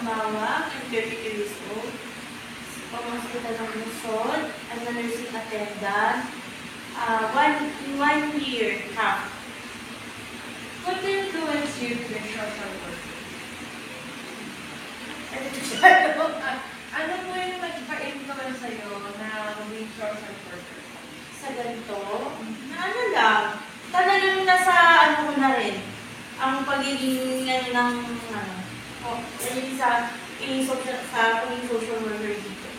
humawak, I'm 32 years old. Pumasok kita ng Luzon, I'm a nursing attendant. 1 year half. What influenced you to be social worker? Ano po yung nagpa-influence sa'yo na maging social worker? Sa ganito, na ano lang, talagang nasa ano ko na rin, ang pagiging ng pagiging sa pagiging social worker dito.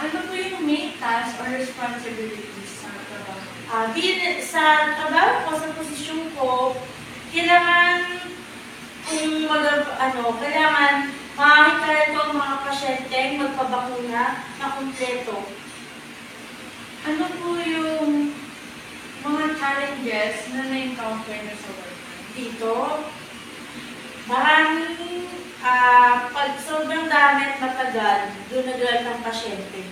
Ano po yung main task or responsibilities sa trabaho? Sa trabaho ko, sa posisyon ko, kailangan kailangan makakita ko ang mga pasyente, magpabakuna, makumpleto. Ano po yung mga challenges na na-encounter na sa work? Dito, maraming pag sobrang dami at matagal, doon nagagal ng pasyente.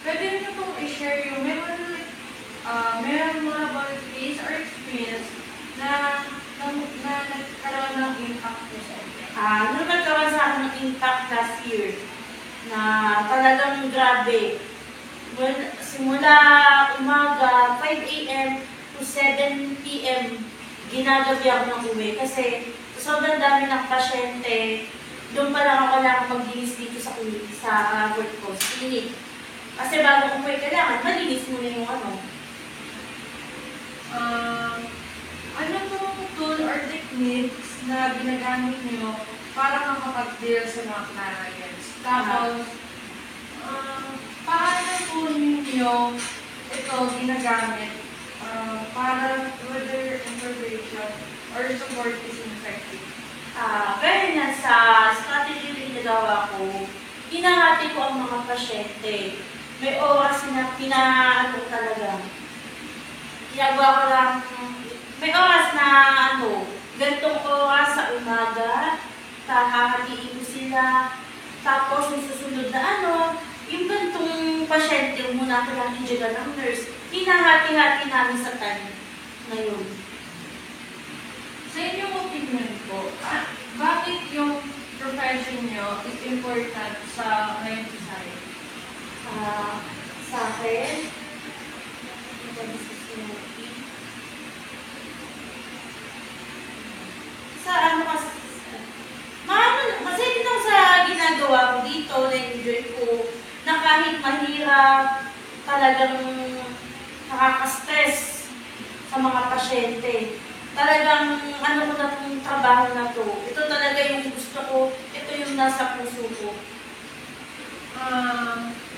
Pwede niyo pong i-share yung meron mga volunteers or experience na nagkaroon ng impact po sa inyo? Nung nagkaroon sa akin ng impact last year, na talagang grabe. Well, simula umaga, 5 a.m. to 7 p.m., ginagabi ako ng uwi. Kasi sobrang dami ng pasyente, doon pa lang ako maglinis dito sa work ko, sa clinic. Kasi bago umuwi, kailangan malinis muna yung ano pong tool or techniques na ginagamit niyo para makapag-deal sa mga clients? Tapos, paano po ninyo ito ginagamit para whether intervention or support is effective? Gaya na sa strategy na ginagawa ko, hinahati ko ang mga pasyente. May oras na talaga. Ginagawa ko lang, may oras na gantong oras sa umaga, hahatiin ko sila, tapos yung susunod na yung gantong pasyente, muna ko lang i-jaga ng nurse, hinahati-hati namin sa time ngayon. Sa inyong opinion po, bakit yung profession nyo is important sa ngayong society? Sa akin, kasi dito sa ginagawa ko dito, na-enjoy ko, na kahit mahirap, talagang nakaka-stress sa mga pasyente. Talagang ko na itong trabaho na to. Ito talaga yung gusto ko, ito yung nasa puso ko.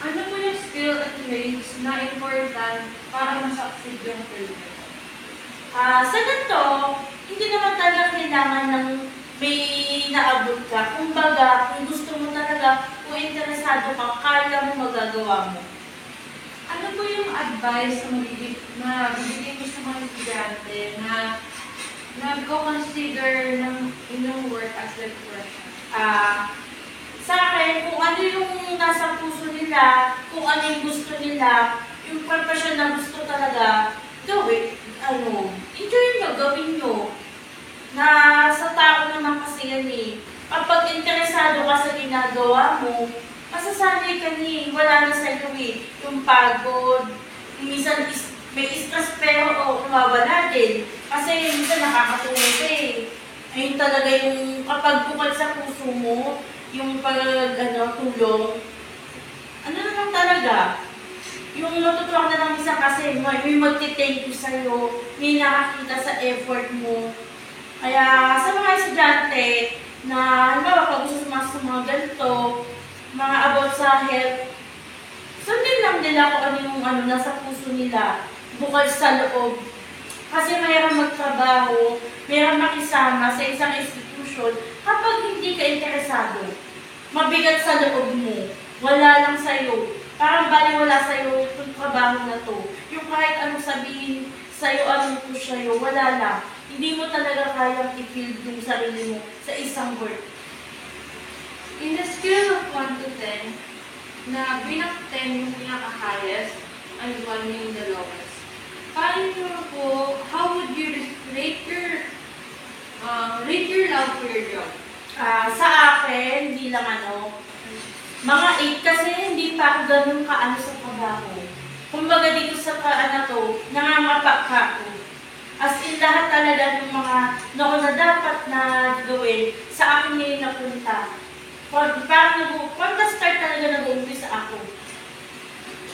Ano po yung skill at traits na important para masucceed yung field? Sa ganito, hindi naman talaga kailangan ng may naabot ka. Kumbaga, kung gusto mo talaga, kung interesado ka, kaya mo magagawa mo. Ano po yung advice na bibigyan mo sa mga estudyante na nag-consider ng inyong work as their profession? Sa akin, kung ano yung nasa puso nila, kung ano yung gusto nila, yung profession na gusto talaga, gawin, enjoy nyo, gawin nyo. Na sa tao naman kasi yan kapag interesado ka sa ginagawa mo, masasanay ka wala na sa iyo yung pagod, minsan may stress pero mawawala din. Kasi minsan nakakatulog Ayun talaga yung kapag bukod sa puso mo, yung tulong, naman talaga, yung matutuwa ka na lang isa kasi may magti-thank you sa'yo, may nakakita sa effort mo. Kaya sa mga estudyante na pag gusto sa mga ganito, mga about sa health, sundin lang nila kung ano yung nasa puso nila, bukod sa loob. Kasi mayroong magtrabaho, mayroong makisama sa isang institusyon kapag hindi ka interesado. Mabigat sa loob mo, wala lang sa'yo. Parang baliwala sa'yo itong trabaho na to. Yung kahit anong sabihin sa'yo, anong push sa'yo, wala lang. Hindi mo talaga kayang i-feel yung sarili mo sa isang work. In the scale of 1 to 10, na bilang 10 yung pinaka-highest and 1 yung the lowest. How would you rate your love for your job? Sa akin, hindi lang mga 8 kasi hindi pa ako ganun kaano sa trabaho. Kumbaga dito sa to, nangangapa ka ako. As in lahat talaga ng mga na dapat na gawin, sa akin ngayon napunta. Pag na-start talaga nag-uumpisa ako.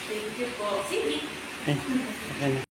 Thank you po. Sige. Ay, ano.